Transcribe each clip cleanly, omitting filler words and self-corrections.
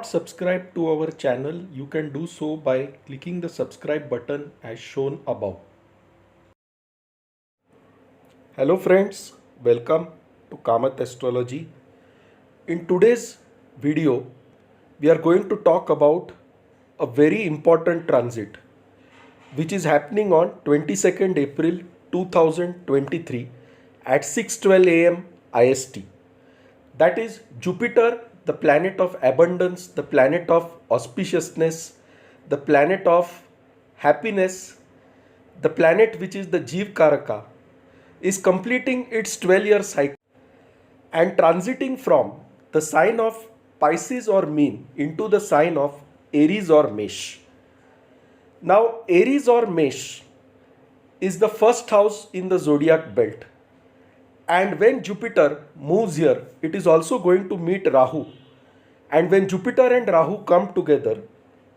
not subscribed to our channel, you can do so by clicking the subscribe button as shown above. Hello friends, welcome to Kamath Astrology. In today's video, we are going to talk about a very important transit which is happening on 22nd April 2023 at 6:12 am IST. That is Jupiter, the planet of abundance, the planet of auspiciousness, the planet of happiness, the planet which is the Jeev Karaka, is completing its 12-year cycle and transiting from the sign of Pisces or Mean into the sign of Aries or Mesh. Now, Aries or Mesh is the first house in the zodiac belt. And when Jupiter moves here, it is also going to meet Rahu. And when Jupiter and Rahu come together,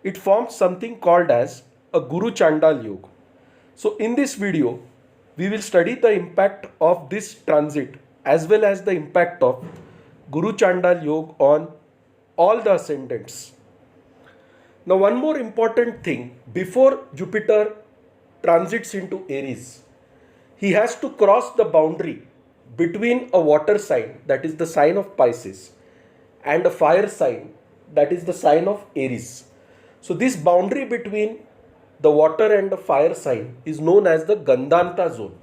it forms something called as a Guru Chandal Yoga. So in this video, we will study the impact of this transit as well as the impact of Guru Chandal Yoga on all the ascendants. Now one more important thing, before Jupiter transits into Aries, he has to cross the boundary between a water sign, that is the sign of Pisces, and a fire sign, that is the sign of Aries. So this boundary between the water and the fire sign is known as the Gandanta zone.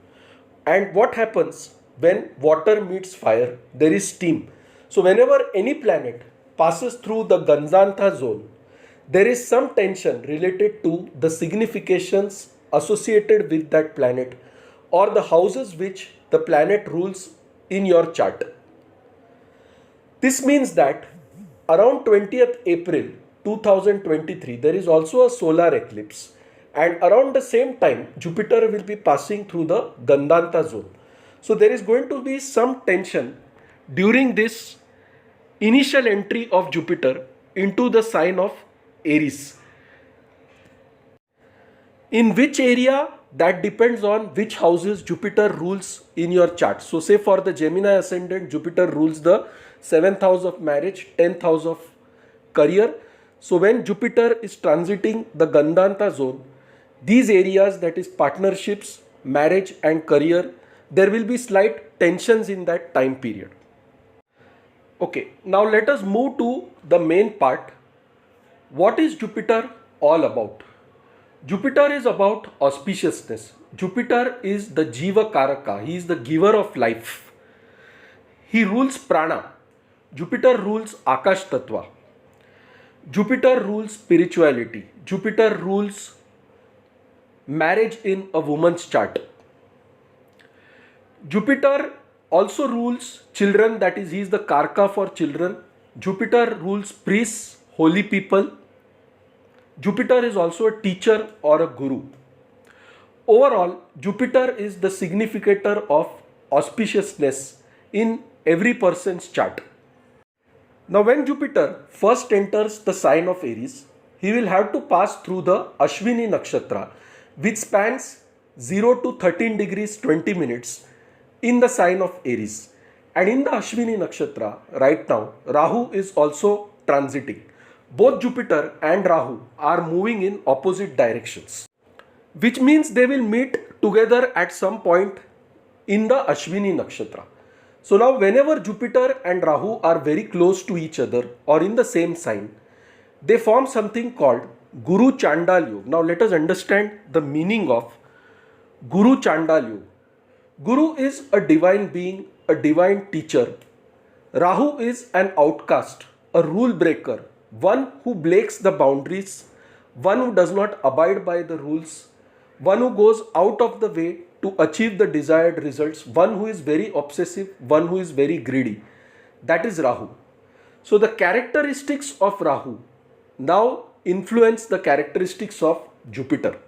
And what happens when water meets fire? There is steam. So whenever any planet passes through the Gandanta zone, there is some tension related to the significations associated with that planet or the houses which the planet rules in your chart. This means that around 20th April 2023, there is also a solar eclipse, and around the same time Jupiter will be passing through the Gandanta zone. So there is going to be some tension during this initial entry of Jupiter into the sign of Aries. In which area? That depends on which houses Jupiter rules in your chart. So say for the Gemini ascendant, Jupiter rules the 7th house of marriage, 10th house of career. So when Jupiter is transiting the Gandanta zone, these areas, that is partnerships, marriage and career, there will be slight tensions in that time period. Okay, now let us move to the main part. What is Jupiter all about? Jupiter is about auspiciousness. Jupiter is the Jiva Karaka. He is the giver of life. He rules prana. Jupiter rules Akash Tattva. Jupiter rules spirituality. Jupiter rules marriage in a woman's chart. Jupiter also rules children, that is, he is the Karka for children. Jupiter rules priests, holy people. Jupiter is also a teacher or a guru. Overall, Jupiter is the significator of auspiciousness in every person's chart. Now when Jupiter first enters the sign of Aries, he will have to pass through the Ashwini Nakshatra, which spans 0 to 13 degrees 20 minutes in the sign of Aries. And in the Ashwini Nakshatra, right now, Rahu is also transiting. Both Jupiter and Rahu are moving in opposite directions, which means they will meet together at some point in the Ashwini Nakshatra. So now whenever Jupiter and Rahu are very close to each other or in the same sign, they form something called Guru Chandal Yoga. Now let us understand the meaning of Guru Chandal Yoga. Guru is a divine being, a divine teacher. Rahu is an outcast, a rule breaker, one who breaks the boundaries, one who does not abide by the rules, one who goes out of the way to achieve the desired results, one who is very obsessive, one who is very greedy. That is Rahu. So the characteristics of Rahu now influence the characteristics of Jupiter.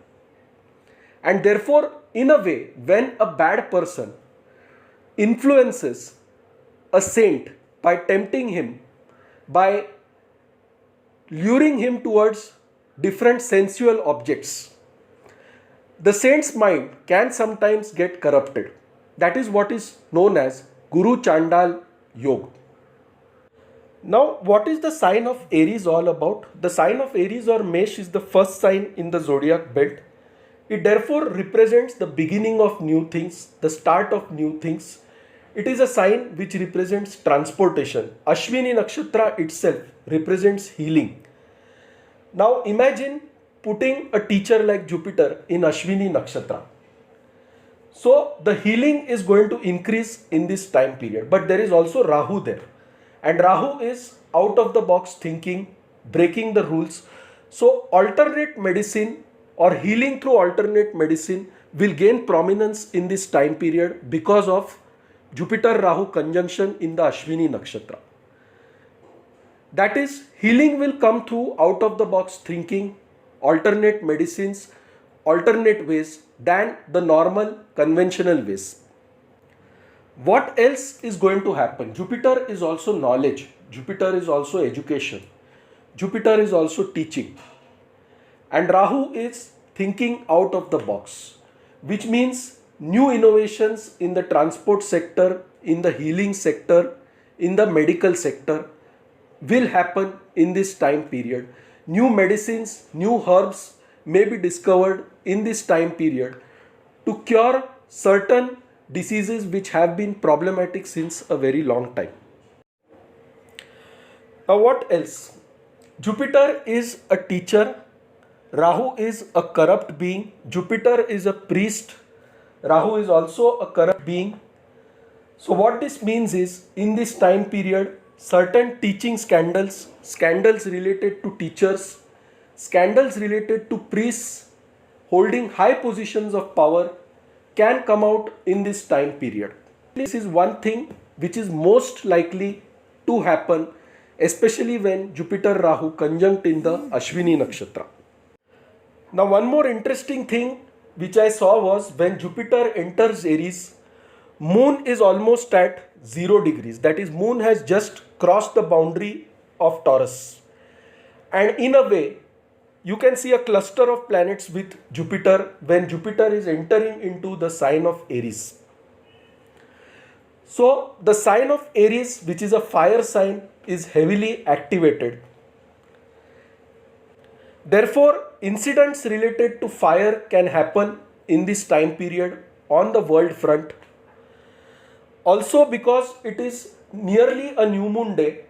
And therefore, in a way, when a bad person influences a saint by tempting him, by luring him towards different sensual objects, the saint's mind can sometimes get corrupted. That is what is known as Guru Chandal Yoga. Now, what is the sign of Aries all about? The sign of Aries or Mesh is the first sign in the zodiac belt. It therefore represents the beginning of new things, the start of new things. It is a sign which represents transportation. Ashwini Nakshatra itself represents healing. Now imagine putting a teacher like Jupiter in Ashwini Nakshatra. So the healing is going to increase in this time period. But there is also Rahu there. And Rahu is out of the box thinking, breaking the rules. So alternate medicine or healing through alternate medicine will gain prominence in this time period because of Jupiter Rahu conjunction in the Ashwini Nakshatra. That is, healing will come through out of the box thinking, alternate medicines, alternate ways than the normal conventional ways. What else is going to happen? Jupiter is also knowledge. Jupiter is also education. Jupiter is also teaching. And Rahu is thinking out of the box, which means new innovations in the transport sector, in the healing sector, in the medical sector will happen in this time period. New medicines, new herbs may be discovered in this time period to cure certain diseases which have been problematic since a very long time. Now, what else? Jupiter is a teacher, Rahu is a corrupt being, Jupiter is a priest, Rahu is also a corrupt being. So, what this means is in this time period, certain teaching scandals, scandals related to teachers, scandals related to priests holding high positions of power can come out in this time period. This is one thing which is most likely to happen, especially when Jupiter Rahu conjunct in the Ashwini Nakshatra. Now, one more interesting thing which I saw was when Jupiter enters Aries, Moon is almost at 0 degrees. That is, Moon has just crossed the boundary of Taurus. And in a way, you can see a cluster of planets with Jupiter when Jupiter is entering into the sign of Aries. So the sign of Aries, which is a fire sign, is heavily activated. Therefore, incidents related to fire can happen in this time period on the world front. Also, because it is nearly a new moon day,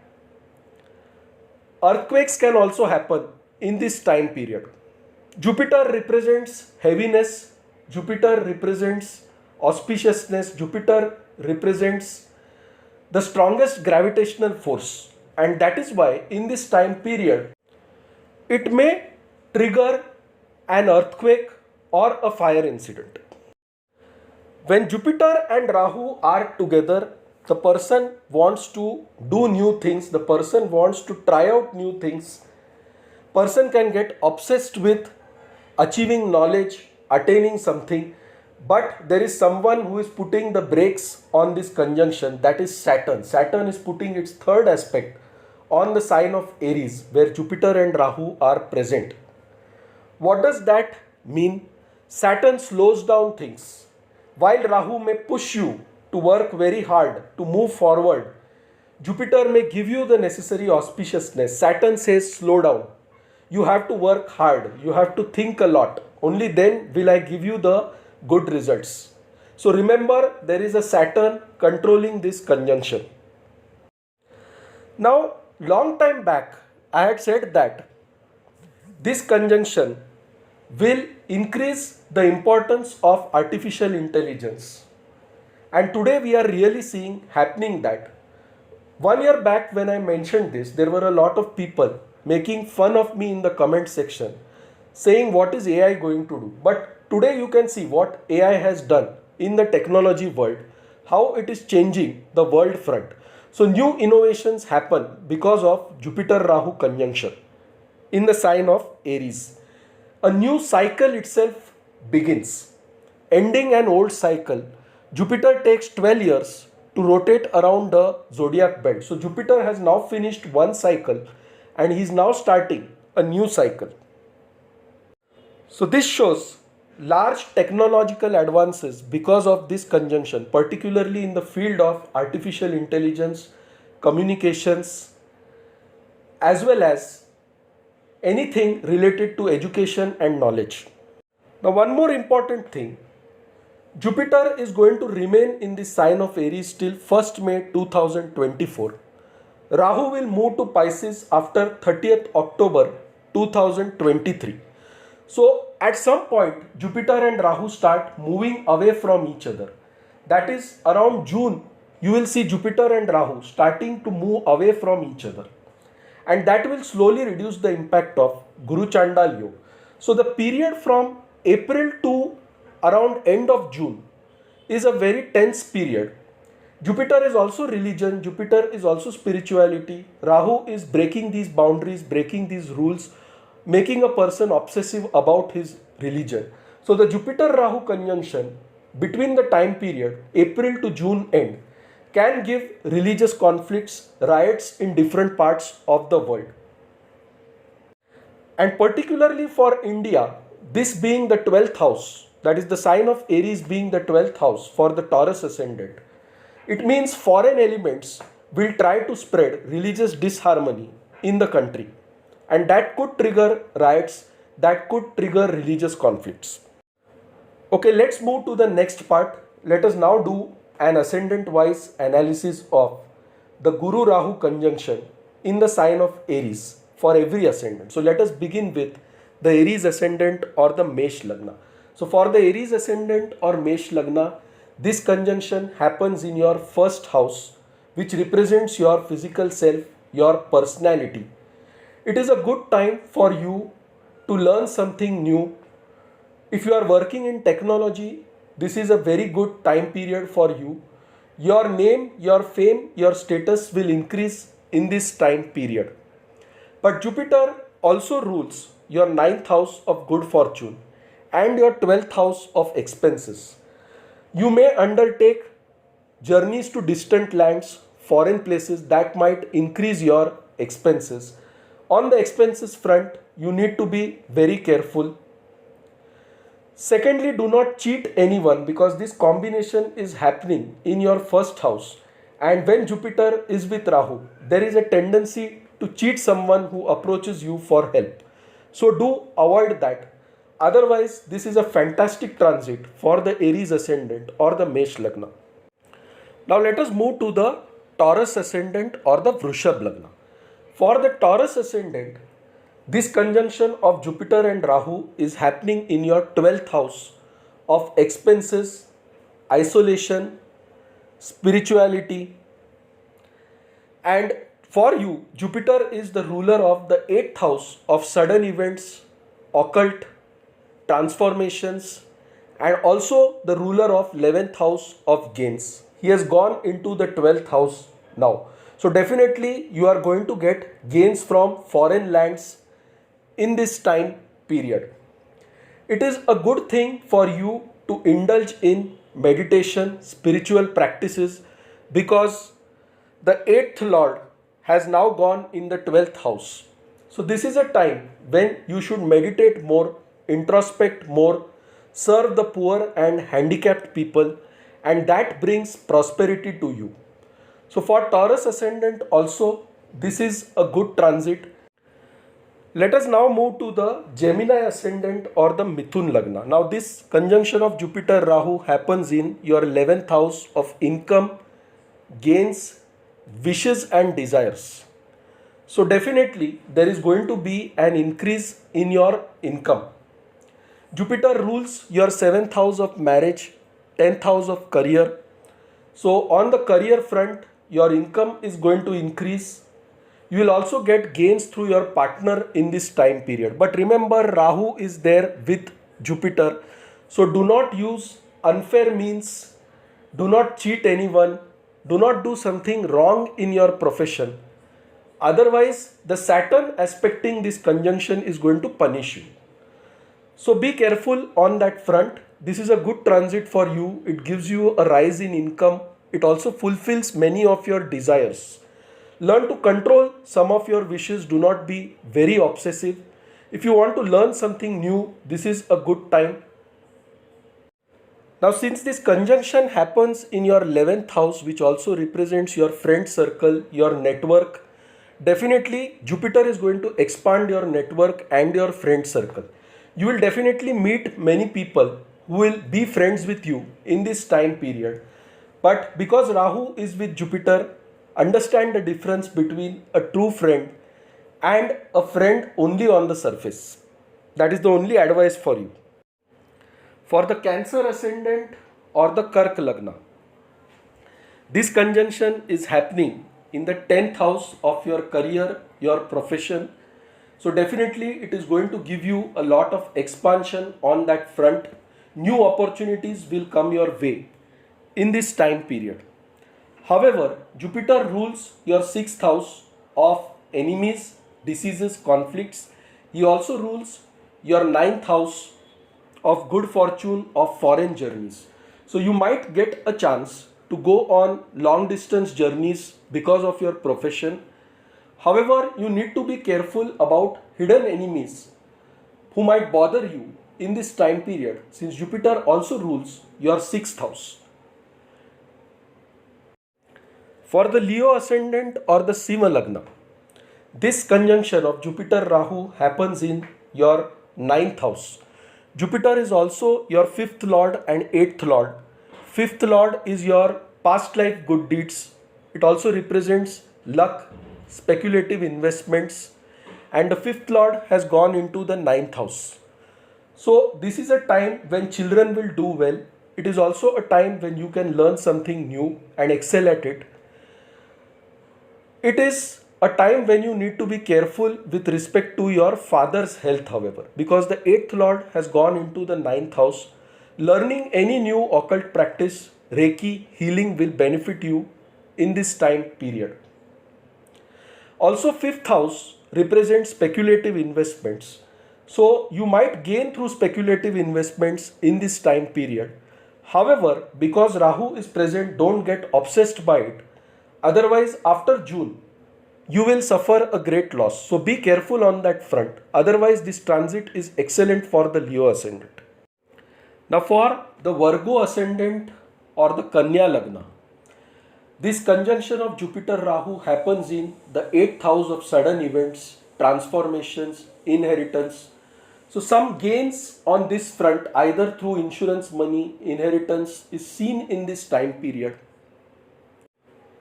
earthquakes can also happen in this time period. Jupiter represents heaviness, Jupiter represents auspiciousness, Jupiter represents the strongest gravitational force, and that is why in this time period it may trigger an earthquake or a fire incident. When Jupiter and Rahu are together, the person wants to do new things, the person wants to try out new things. Person can get obsessed with achieving knowledge, attaining something, but there is someone who is putting the brakes on this conjunction, that is Saturn. Saturn is putting its third aspect on the sign of Aries where Jupiter and Rahu are present. What does that mean? Saturn slows down things. While Rahu may push you to work very hard, to move forward, Jupiter may give you the necessary auspiciousness. Saturn says slow down. You have to work hard. You have to think a lot. Only then will I give you the good results. So remember, there is a Saturn controlling this conjunction. Now, long time back, I had said that this conjunction will increase the importance of artificial intelligence. And today we are really seeing happening that. 1 year back when I mentioned this, there were a lot of people making fun of me in the comment section, saying what is AI going to do. But today you can see what AI has done in the technology world, how it is changing the world front. So new innovations happen because of Jupiter Rahu conjunction in the sign of Aries. A new cycle itself begins. Ending an old cycle, Jupiter takes 12 years to rotate around the zodiac belt. So Jupiter has now finished one cycle and he is now starting a new cycle. So this shows large technological advances because of this conjunction, particularly in the field of artificial intelligence, communications, as well as anything related to education and knowledge. Now, one more important thing, Jupiter is going to remain in the sign of Aries till 1st May 2024. Rahu will move to Pisces after 30th October 2023. So at some point Jupiter and Rahu start moving away from each other. That is around June you will see Jupiter and Rahu starting to move away from each other. And that will slowly reduce the impact of Guru Chandal Yoga. So the period from April to around end of June is a very tense period. Jupiter is also religion, Jupiter is also spirituality. Rahu is breaking these boundaries, breaking these rules, making a person obsessive about his religion. So the Jupiter-Rahu conjunction between the time period April to June end can give religious conflicts, riots in different parts of the world. And particularly for India, this being the 12th house, that is the sign of Aries being the 12th house for the Taurus ascendant, it means foreign elements will try to spread religious disharmony in the country, and that could trigger riots, that could trigger religious conflicts. Okay, let's move to the next part. Let us now do an ascendant wise analysis of the Guru Rahu conjunction in the sign of Aries for every ascendant. So let us begin with the Aries ascendant or the Mesh Lagna. So for the Aries ascendant or Mesh Lagna, this conjunction happens in your first house, which represents your physical self, your personality. It is a good time for you to learn something new. If you are working in technology, this is a very good time period for you. Your name, your fame, your status will increase in this time period. But Jupiter also rules your 9th house of good fortune and your 12th house of expenses. You may undertake journeys to distant lands, foreign places that might increase your expenses. On the expenses front, you need to be very careful. Secondly, do not cheat anyone because this combination is happening in your first house. And when Jupiter is with Rahu, there is a tendency to cheat someone who approaches you for help. So do avoid that. Otherwise, this is a fantastic transit for the Aries ascendant or the Mesh Lagna. Now let us move to the Taurus ascendant or the Vrushab Lagna. For the Taurus ascendant, this conjunction of Jupiter and Rahu is happening in your 12th house of expenses, isolation, spirituality. And for you, Jupiter is the ruler of the 8th house of sudden events, occult, transformations, and also the ruler of 11th house of gains. He has gone into the 12th house now. So definitely you are going to get gains from foreign lands in this time period. It is a good thing for you to indulge in meditation, spiritual practices, because the 8th Lord has now gone in the 12th house. So this is a time when you should meditate more, introspect more, serve the poor and handicapped people, and that brings prosperity to you. So for Taurus ascendant also, this is a good transit. Let us now move to the Gemini ascendant or the Mithun Lagna. Now this conjunction of Jupiter Rahu happens in your 11th house of income, gains, wishes and desires. So definitely there is going to be an increase in your income. Jupiter rules your 7th house of marriage, 10th house of career. So on the career front, your income is going to increase. You will also get gains through your partner in this time period. But remember, Rahu is there with Jupiter. So do not use unfair means. Do not cheat anyone. Do not do something wrong in your profession. Otherwise, the Saturn aspecting this conjunction is going to punish you. So be careful on that front. This is a good transit for you. It gives you a rise in income. It also fulfills many of your desires. Learn to control some of your wishes. Do not be very obsessive. If you want to learn something new, this is a good time. Now, since this conjunction happens in your 11th house, which also represents your friend circle, your network, definitely Jupiter is going to expand your network and your friend circle. You will definitely meet many people who will be friends with you in this time period. But because Rahu is with Jupiter, understand the difference between a true friend and a friend only on the surface. That is the only advice for you. For the Cancer ascendant or the Kark Lagna, this conjunction is happening in the 10th house of your career, your profession. So definitely it is going to give you a lot of expansion on that front. New opportunities will come your way in this time period. However, Jupiter rules your 6th house of enemies, diseases, conflicts. He also rules your 9th house of good fortune of foreign journeys. So you might get a chance to go on long distance journeys because of your profession. However, you need to be careful about hidden enemies who might bother you in this time period, since Jupiter also rules your 6th house. For the Leo ascendant or the Sima Lagna, this conjunction of Jupiter Rahu happens in your 9th house. Jupiter is also your 5th lord and 8th lord. 5th lord is your past life good deeds. It also represents luck, speculative investments, and the 5th lord has gone into the 9th house. So this is a time when children will do well. It is also a time when you can learn something new and excel at it. It is a time when you need to be careful with respect to your father's health, however, because the 8th lord has gone into the 9th house. Learning any new occult practice, Reiki, healing will benefit you in this time period. Also, 5th house represents speculative investments. So you might gain through speculative investments in this time period. However, because Rahu is present, don't get obsessed by it. Otherwise, after June, you will suffer a great loss. So be careful on that front. Otherwise, this transit is excellent for the Leo ascendant. Now for the Virgo ascendant or the Kanya Lagna, this conjunction of Jupiter Rahu happens in the 8th house of sudden events, transformations, inheritance. So some gains on this front, either through insurance money, inheritance, is seen in this time period.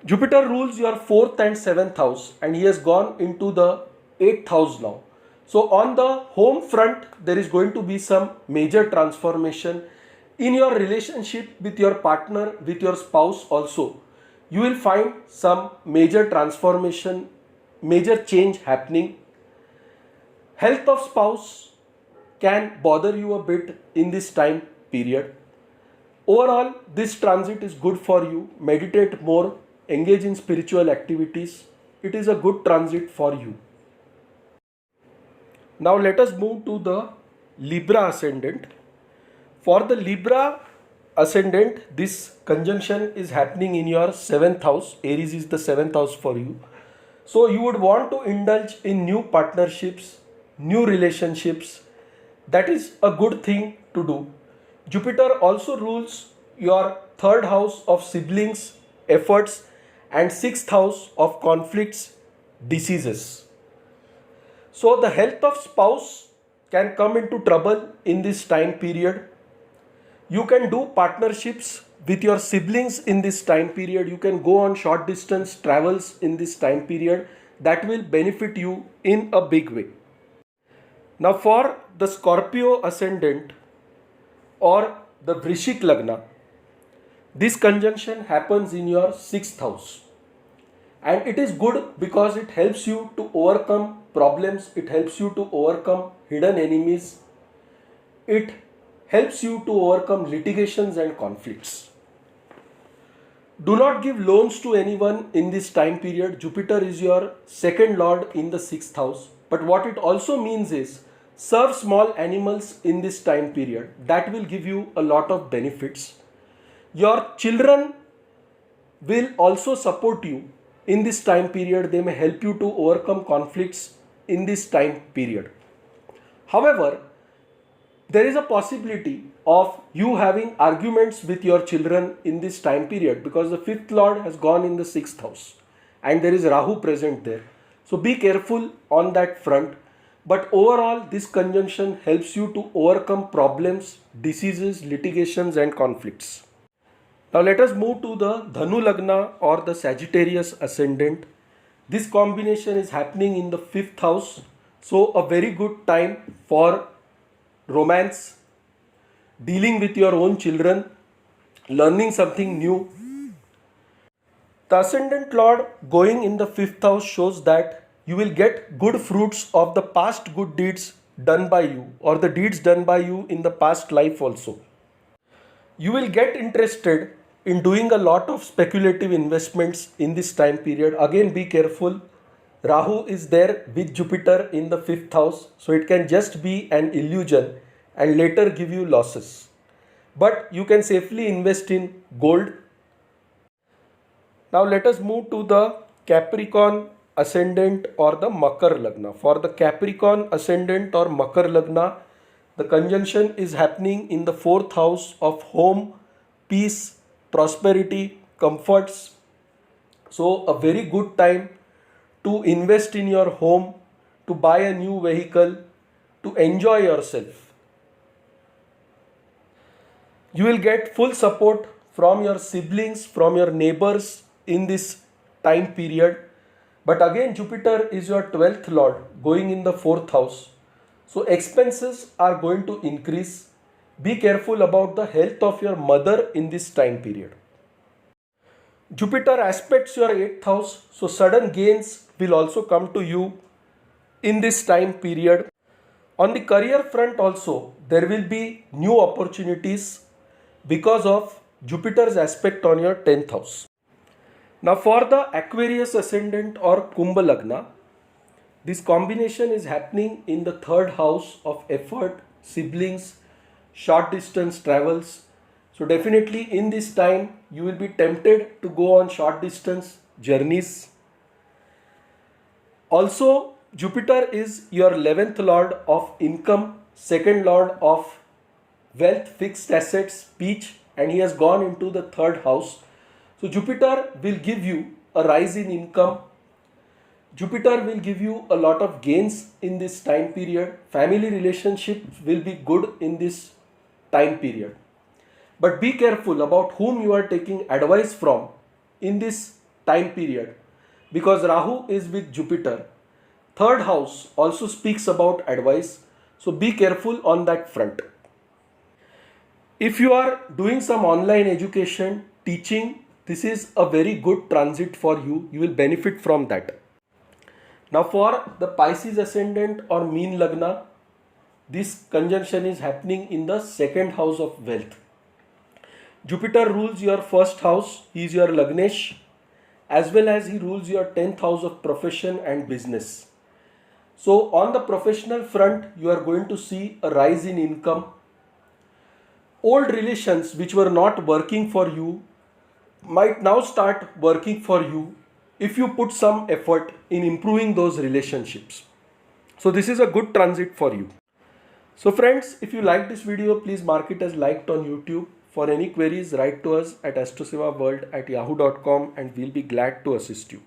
Jupiter rules your 4th and 7th house, and he has gone into the 8th house now. So on the home front, there is going to be some major transformation in your relationship with your partner, with your spouse also. You will find some major transformation, major change happening. Health of spouse can bother you a bit in this time period. Overall, this transit is good for you. Meditate more, engage in spiritual activities. It is a good transit for you. Now let us move to the Libra ascendant. For the Libra ascendant, this conjunction is happening in your 7th house. Aries is the 7th house for you. So you would want to indulge in new partnerships, new relationships. That is a good thing to do. Jupiter also rules your 3rd house of siblings, efforts, and 6th house of conflicts, diseases. So the health of spouse can come into trouble in this time period. You can do partnerships with your siblings in this time period. You can go on short distance travels in this time period. That will benefit you in a big way. Now for the Scorpio ascendant or the Vrishik Lagna, this conjunction happens in your 6th house. And it is good because it helps you to overcome problems. It helps you to overcome hidden enemies. It helps you to overcome litigations and conflicts. Do not give loans to anyone in this time period. Jupiter is your 2nd lord in the 6th house. But what it also means is serve small animals in this time period. That will give you a lot of benefits. Your children will also support you in this time period. They may help you to overcome conflicts in this time period. However, there is a possibility of you having arguments with your children in this time period because the 5th lord has gone in the 6th house and there is Rahu present there. So be careful on that front. But overall, this conjunction helps you to overcome problems, diseases, litigations, and conflicts. Now let us move to the Dhanu Lagna or the Sagittarius ascendant. This combination is happening in the 5th house. So a very good time for romance, dealing with your own children, learning something new. The ascendant lord going in the 5th house shows that you will get good fruits of the past good deeds done by you or the deeds done by you in the past life also. You will get interested in doing a lot of speculative investments in this time period. Again, be careful. Rahu is there with Jupiter in the 5th house, so it can just be an illusion and later give you losses. But you can safely invest in gold. Now let us move to the Capricorn ascendant or the Makar Lagna. For the Capricorn ascendant or Makar Lagna, the conjunction is happening in the 4th house of home, peace, prosperity, comforts. So a very good time to invest in your home, to buy a new vehicle, to enjoy yourself. You will get full support from your siblings, from your neighbors in this time period. But again, Jupiter is your 12th lord going in the 4th house. So expenses are going to increase. Be careful about the health of your mother in this time period. Jupiter aspects your 8th house, so sudden gains will also come to you in this time period. On the career front also, there will be new opportunities because of Jupiter's aspect on your 10th house. Now for the Aquarius ascendant or Kumbha Lagna, this combination is happening in the 3rd house of effort, siblings, short distance travels. So definitely in this time you will be tempted to go on short distance journeys. Also, Jupiter is your 11th lord of income, 2nd lord of wealth, fixed assets, speech, and he has gone into the 3rd house. So Jupiter will give you a rise in income. Jupiter will give you a lot of gains in this time period. Family relationships will be good in this time period. But be careful about whom you are taking advice from in this time period, because Rahu is with Jupiter. 3rd house also speaks about advice. So be careful on that front. If you are doing some online education, teaching, this is a very good transit for you. You will benefit from that. Now for the Pisces ascendant or Meen Lagna, this conjunction is happening in the 2nd house of wealth. Jupiter rules your 1st house, he is your Lagnesh, as well as he rules your 10th house of profession and business. So on the professional front, you are going to see a rise in income. Old relations which were not working for you might now start working for you if you put some effort in improving those relationships. So this is a good transit for you. So friends, if you like this video, please mark it as liked on YouTube. For any queries, write to us at astrosevaworld@yahoo.com and we'll be glad to assist you.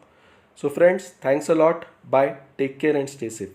So friends, thanks a lot. Bye. Take care and stay safe.